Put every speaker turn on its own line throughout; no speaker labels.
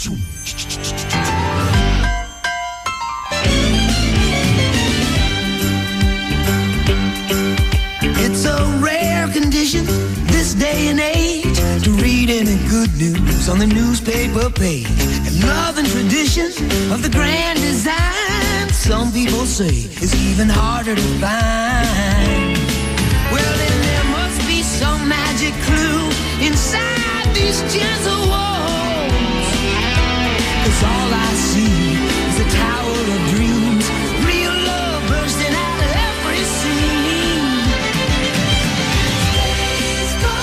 It's a rare condition this day and age to read any good news on the newspaper page. And love and tradition of the grand design, some people say, is even harder to find. Well, then there must be some magic clue inside these gentle walls. 'Cause all I see is a tower of dreams, real love bursting out of every scene. Days go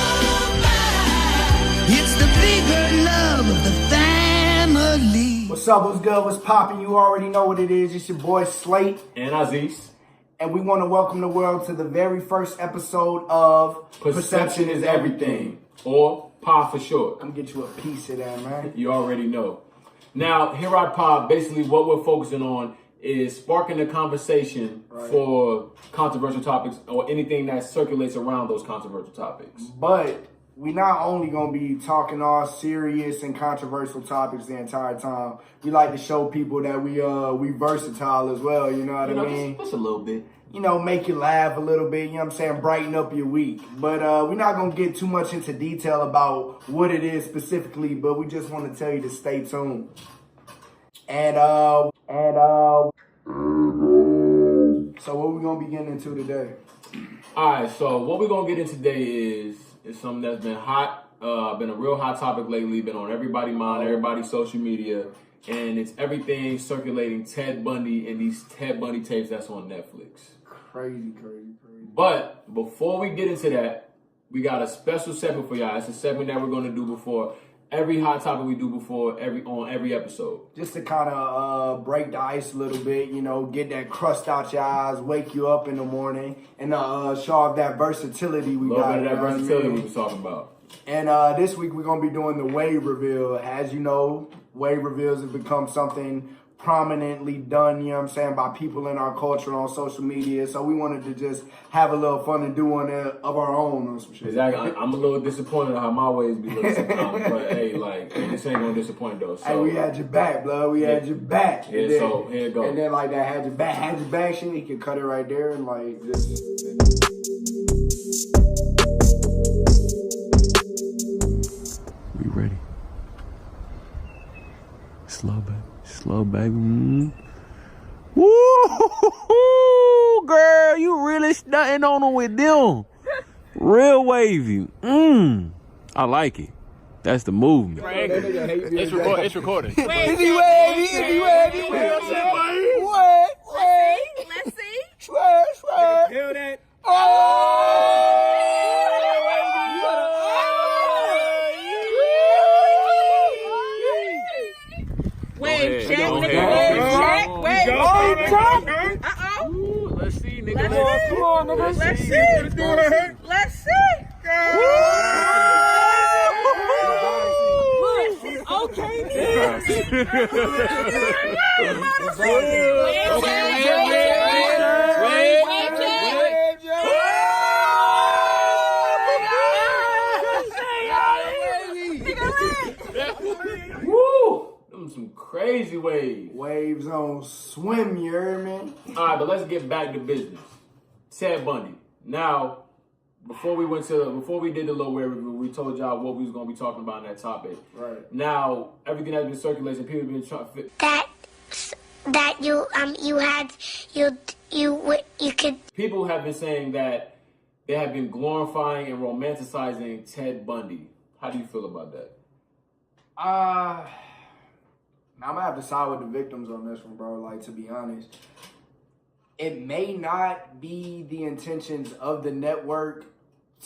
by, it's the bigger love of the family.
What's up, what's good, what's poppin'? You already know what it is. It's your boy Slate.
And Aziz.
And we want to welcome the world to the very first episode of
Perception is Everything. Or P.I.E for short.
I'm gonna get you a piece of that, man.
You already know. Now, here at P.I.E, basically what we're focusing on is sparking a conversation for controversial topics or anything that circulates around those controversial topics.
But we not only gonna be talking all serious and controversial topics the entire time. We like to show people that we versatile as well. You know what I mean?
Just a little bit.
You know, make you laugh a little bit. You know what I'm saying? Brighten up your week. But we're not gonna get too much into detail about what it is specifically. But we just want to tell you to stay tuned. So what we gonna be getting into today?
All right, so what we're going to get into today is something that's been hot, been a real hot topic lately, been on everybody's mind, everybody's social media, and it's everything circulating Ted Bundy and these Ted Bundy tapes that's on Netflix.
Crazy.
But before we get into that, we got a special segment for y'all. It's a segment that we're going to do before every hot topic we do on every episode.
Just to kind of break the ice a little bit, you know, get that crust out your eyes, wake you up in the morning, and show off that versatility we got.
A little bit of that versatility we was talking about.
And this week we're going to be doing the wave reveal. As you know, wave reveals have become something prominently done, you know what I'm saying, by people in our culture on social media. So we wanted to just have a little fun and do one of our own or some shit.
Exactly. I'm a little disappointed how my ways be looking sometimes. But hey, this ain't gonna disappoint though. So,
hey, we had your back, blood. We had your back.
Yeah,
then,
so here it goes.
And then like that had your back shit, you can cut it right there and like just.
We ready. Slow, baby. Woo, girl, you really stunting on them with them. Real wavy. I like it. That's the movement.
It's recording.
Is he wavy? What?
Let's see.
Swear.
Feel that?
Wave check,
Go
nigga.
ahead.
Wave check. Wave check. Uh-oh.
Ooh, let's see, nigga.
Come on, nigga. Let's see. Let's see. Okay,
Woo! Them some crazy waves.
Waves on swim, you heard me?
All right, but let's get back to business. Ted Bundy. Now, before we did the little wave review, we told y'all what we was gonna be talking about in that topic.
Right.
Now, everything that's been circulating, people have been trying.
You could.
People have been saying that they have been glorifying and romanticizing Ted Bundy. How do you feel about that?
I'm gonna have to side with the victims on this one, bro. Like, to be honest, it may not be the intentions of the network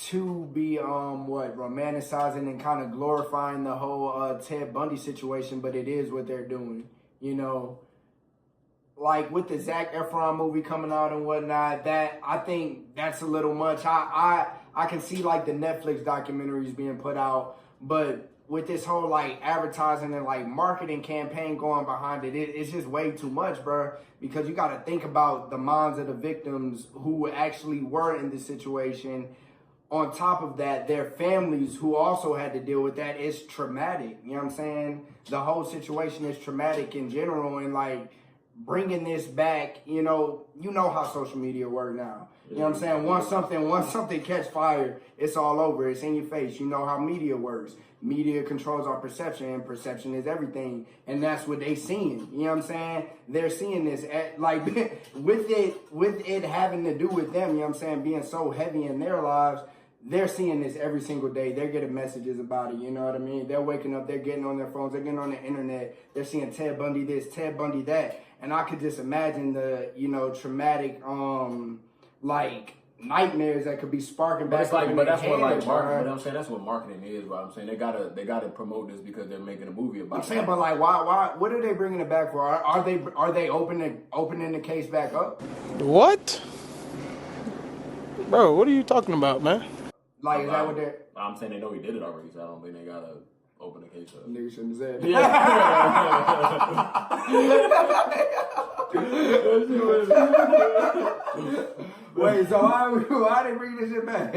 to be romanticizing and kind of glorifying the whole Ted Bundy situation, but it is what they're doing. You know, like with the Zac Efron movie coming out and whatnot, that I think that's a little much. I can see like the Netflix documentaries being put out, but with this whole like advertising and like marketing campaign going behind it, it's just way too much, bro. Because you got to think about the minds of the victims who actually were in this situation, on top of that, their families who also had to deal with that, it's traumatic. You know what I'm saying? The whole situation is traumatic in general, and like bringing this back, you know how social media work now. You know what I'm saying? Once something catch fire, it's all over. It's in your face. You know how media works. Media controls our perception, and perception is everything. And that's what they seeing. You know what I'm saying? They're seeing this like with it having to do with them, you know what I'm saying, being so heavy in their lives. They're seeing this every single day. They're getting messages about it. You know what I mean? They're waking up. They're getting on their phones. They're getting on the internet. They're seeing Ted Bundy this, Ted Bundy that. And I could just imagine the, traumatic, like nightmares that could be sparking back.
But that's what like marketing. But I'm saying that's what marketing is. But I'm saying they gotta promote this because they're making a movie about it.
I'm saying, but like, why? What are they bringing it back for? Are they opening the case back up?
What? Bro, what are you talking about, man?
Like, is that what they're...
I'm saying they know he did it already, so I don't think they gotta open the case up.
Nigga shouldn't have said that. Wait, so why they bring this shit back?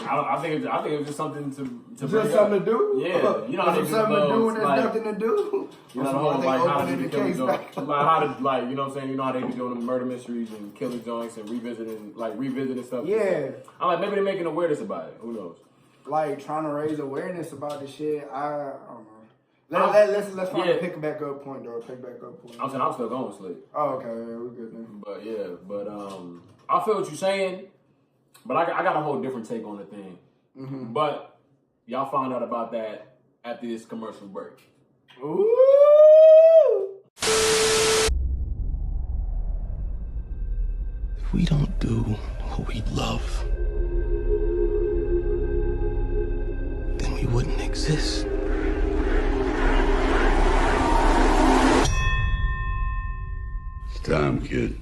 I think it was just something to
just something to do.
Yeah, you know how they
something to do when there's nothing to do.
You know the whole like how to do killers, like how to like you know what I'm saying. You know how they be doing the murder mysteries and killer joints and revisiting stuff.
Yeah,
I'm like maybe they're making awareness about it. Who knows?
Like trying to raise awareness about this shit. I don't know. Let's find a pick back up point though. Pick back up point.
I'm saying I'm still going with Slick.
Oh, okay, yeah, we're good then.
But I feel what you're saying, but I got a whole different take on the thing. Mm-hmm. But y'all find out about that after this commercial break.
Ooh.
If we don't do what we love, then we wouldn't exist. It's time, kid.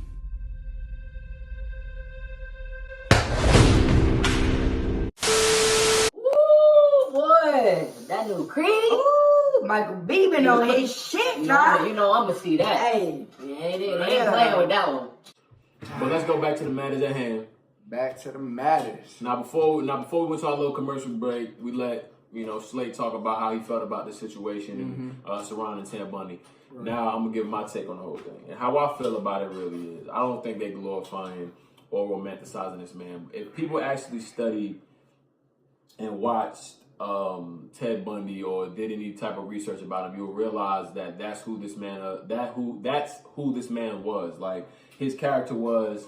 That new Creed. Ooh, Michael B. been on his shit, y'all.
You know I'm gonna see that.
Hey.
They ain't playing with that one.
But let's go back to the matters at hand.
Back to the matters.
Now before we went to our little commercial break, we let Slate talk about how he felt about the situation and surrounding Ted Bundy. Right. Now I'm gonna give my take on the whole thing and how I feel about it. Really is I don't think they're glorifying or romanticizing this man. If people actually studied and watched Ted Bundy or did any type of research about him, you'll realize that that's who this man was. Like his character was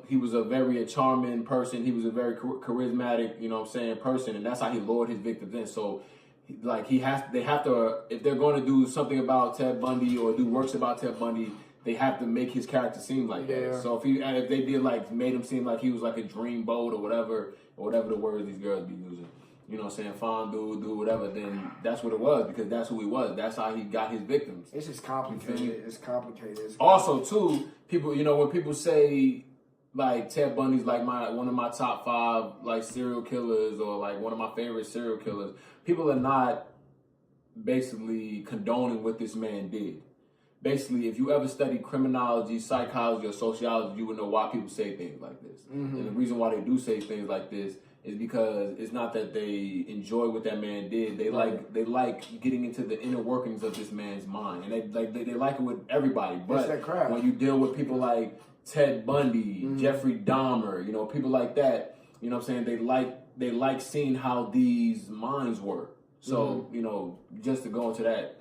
he was a very charming person. He was a very charismatic, person, and that's how he lured his victims in. So they have to if they're going to do something about Ted Bundy or do works about Ted Bundy, they have to make his character seem like that. So if they did made him seem like he was like a dreamboat or whatever the words these girls be using. You know what I'm saying? Fondue, do whatever, then that's what it was because that's who he was. That's how he got his victims.
It's just complicated. It's complicated.
Also, too, people, when people say, like, Ted Bundy's like one of my top 5, like, serial killers or, like, one of my favorite serial killers, people are not basically condoning what this man did. Basically, if you ever study criminology, psychology, or sociology, you would know why people say things like this. Mm-hmm. And the reason why they do say things like this is because it's not that they enjoy what that man did. They like getting into the inner workings of this man's mind, and they like it with everybody. But when you deal with people like Ted Bundy, Jeffrey Dahmer, people like that, you know what I'm saying? They like seeing how these minds work. So just to go into that,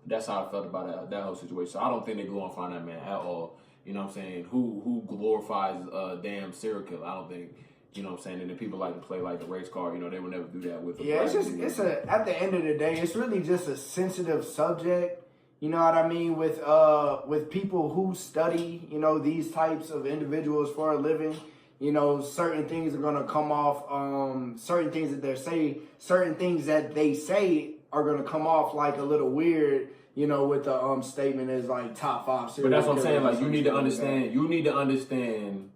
that's how I felt about that whole situation. So I don't think they glorify that man at all. You know what I'm saying? Who glorifies a damn serial killer? I don't think. You know what I'm saying? And the people like to play like the race car, they would never do that with them. Yeah,
at the end of the day, it's really just a sensitive subject. You know what I mean? With people who study, these types of individuals for a living, certain things are gonna come off, certain things that they say are gonna come off like a little weird, with the statement as like top 5 serial killers.
But that's what I'm saying, like you need to understand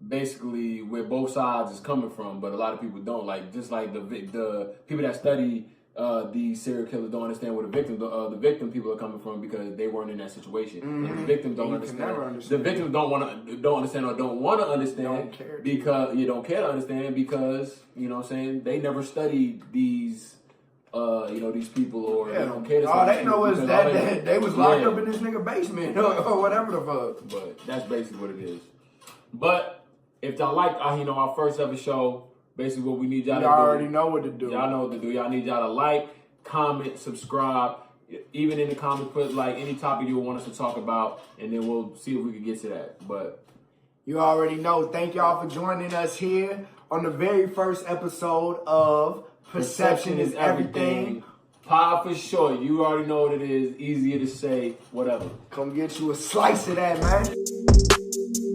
basically where both sides is coming from, but a lot of people don't. Like just like the people that study these serial killers don't understand where the victim people are coming from because they weren't in that situation. And the victims don't understand. The victims don't understand or don't want to understand because you don't care to understand because you know what I'm saying they never studied these these people or they don't care to
all they know is that they was locked up in this nigga basement or whatever the fuck.
But that's basically what it is. But if y'all like our first ever show, basically what we need y'all to do.
Y'all already know what to do.
Y'all know what to do. Y'all need y'all to like, comment, subscribe. Even in the comments, put like any topic you want us to talk about, and then we'll see if we can get to that. But
you already know. Thank y'all for joining us here on the very first episode of Perception is Everything.
P.I.E for short. You already know what it is. Easier to say, whatever.
Come get you a slice of that, man.